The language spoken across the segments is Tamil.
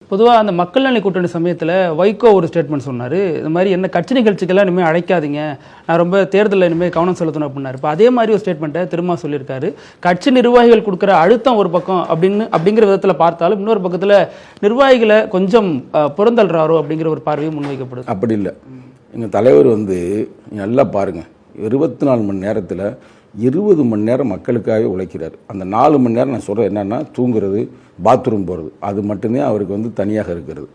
பொதுவாக அந்த மக்கள் நலன் கூட்டணி சமயத்தில் வைகோ ஒரு ஸ்டேட்மெண்ட் சொன்னார். இந்த மாதிரி என்ன கட்சி நிகழ்ச்சிக்கெல்லாம் இனிமேல் அழைக்காதீங்க, நான் ரொம்ப தேர்தலில் இனிமேல் கவனம் செலுத்தணும் அப்படின்னாரு. இப்போ அதே மாதிரி ஒரு ஸ்டேட்மெண்ட்டை திரும்ப சொல்லியிருக்காரு. கட்சி நிர்வாகிகள் கொடுக்குற அழுத்தம் ஒரு பக்கம் அப்படிங்கிற விதத்தில் பார்த்தாலும், இன்னொரு பக்கத்தில் நிர்வாகிகளை கொஞ்சம் புறந்தள்ளுறாரோ அப்படிங்கிற ஒரு பார்வையும் முன்வைக்கப்படுது. அப்படி இல்லை. எங்கள் தலைவர் நல்லா பாருங்கள், 24 மணி நேரத்தில் 20 மணி நேரம் மக்களுக்காகவே உழைக்கிறார். அந்த 4 மணி நேரம் நான் சொல்கிறேன் என்னென்னா, தூங்குறது, பாத்ரூம் போகிறது, அது மட்டுமே அவருக்கு தனியாக இருக்கிறது.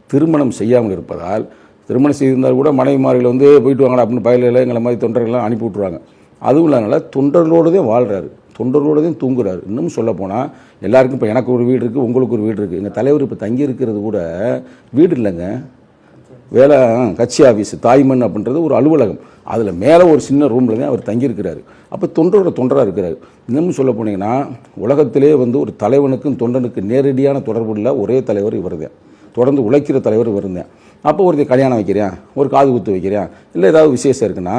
திருமணம் செய்யாமல் இருப்பதால், திருமணம் செய்திருந்தால் கூட மனைவிமார்கள் போயிட்டு வாங்கடா அப்படின்னு பயலில் எங்களை மாதிரி தொண்டர்கள்லாம் அனுப்பி விட்ருவாங்க. அதுவும் இல்லாதனால தொண்டர்களோடு தான் வாழ்கிறாரு, தொண்டர்களோடு தான் தூங்குறாரு. இன்னும் சொல்ல போனால் எல்லாருக்கும் இப்போ எனக்கு ஒரு வீடு இருக்குது, உங்களுக்கு ஒரு வீடு இருக்குது. எங்கள் தலைவர் இப்போ தங்கி இருக்கிறது கூட வீடு இல்லைங்க, வேலை கட்சி ஆஃபீஸு தாய்மண் அப்படின்றது ஒரு அலுவலகம். அதில் மேலே ஒரு சின்ன ரூமில் தான் அவர் தங்கியிருக்கிறாரு. அப்போ தொண்டராக இருக்கிறாரு. இன்னும் சொல்ல போனீங்கன்னா, உலகத்திலே ஒரு தலைவனுக்கும் தொண்டனுக்கு நேரடியான தொடர்பு உள்ள ஒரே தலைவர் இவர் தான். தொடர்ந்து உழைக்கிற தலைவர் இவர் தான். அப்போ ஒருத்தர் கல்யாணம் வைக்கிறேன், ஒரு காது குத்து வைக்கிறேன், இல்லை ஏதாவது விசேஷம் இருக்குன்னா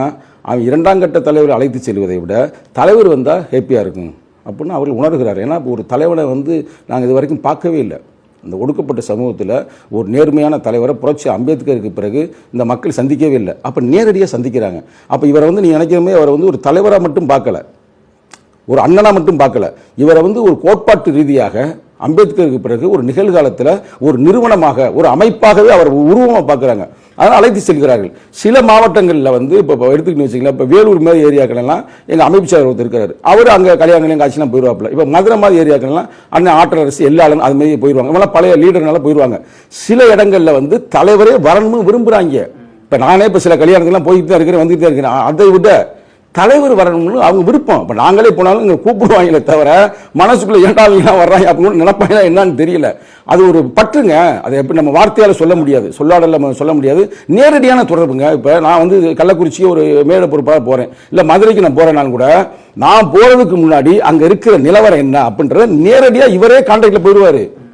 அவன் 2ஆம் கட்ட தலைவரை அழைத்து செல்வதை விட தலைவர் வந்தால் ஹேப்பியாக இருக்கும் அப்படின்னு அவர் உணர்கிறார். ஏன்னா இப்போ ஒரு தலைவனை நாங்கள் இது வரைக்கும் பார்க்கவே இல்லை. இந்த ஒடுக்கப்பட்ட சமூகத்தில் ஒரு நேர்மையான தலைவரை புரட்சி அம்பேத்கருக்கு பிறகு இந்த மக்கள் சந்திக்கவே இல்லை. அப்போ நேரடியாக சந்திக்கிறாங்க. அப்போ இவரை நீ நினைக்கிறமே அவரை ஒரு தலைவராக மட்டும் பார்க்கல, ஒரு அண்ணனாக மட்டும் பார்க்கல, இவரை ஒரு கோட்பாட்டு ரீதியாக அம்பேத்கருக்கு பிறகு ஒரு நிகழ்காலத்தில் ஒரு நிறுவனமாக, ஒரு அமைப்பாகவே அவர் உருவமாக பார்க்குறாங்க. அதனால் அழைத்து செல்கிறார்கள். சில மாவட்டங்களில் இப்போ எடுத்துக்கிட்டு வச்சிங்களேன், இப்போ வேலூர் மாதிரி ஏரியாக்கள்லாம் எங்கள் அமைச்சர் ஒருத்தர் இருக்கிறார், அவர் அங்கே கல்யாணம் காட்சிலாம் போயிடுவாப்பில். இப்போ மதுரை மாதிரி ஏரியாக்கள்லாம் அண்ணன் ஆற்றரசு எல்லாரும் அது மாதிரி போயிடுவாங்க. இவங்களாம் பழைய லீடர்னால போயிடுவாங்க. சில இடங்களில் தலைவரே வரணும்னு விரும்புகிறாங்க. இப்போ நானே இப்போ சில கல்யாணத்துக்குலாம் போயிட்டு தான் இருக்கிறேன், வந்துட்டு தான் இருக்கிறேன். அதை விட தலைவர் வரணும்னு அவங்க விருப்பம். இப்போ நாங்களே போனாலும் இங்கே கூப்பிடுவாங்களே தவிர மனசுக்குள்ளே ஏண்டாவீங்களாம் வர்றாங்க அப்படின்னு நினைப்பாங்க. என்னன்னு தெரியல. அது ஒரு பற்றுங்க. அதை எப்படி நம்ம வார்த்தையால் சொல்ல முடியாது, சொல்லாடல சொல்ல முடியாது. நேரடியான தொடர்புங்க. இப்போ நான் கள்ளக்குறிச்சி ஒரு மேடை பொறுப்பாக போகிறேன், இல்லை மதுரைக்கு நான் போகிறேன்னாலும் கூட நான் போகிறதுக்கு முன்னாடி அங்கே இருக்கிற நிலவரம் என்ன அப்படின்றத நேரடியாக இவரே கான்டாக்டில் போயிடுவார்.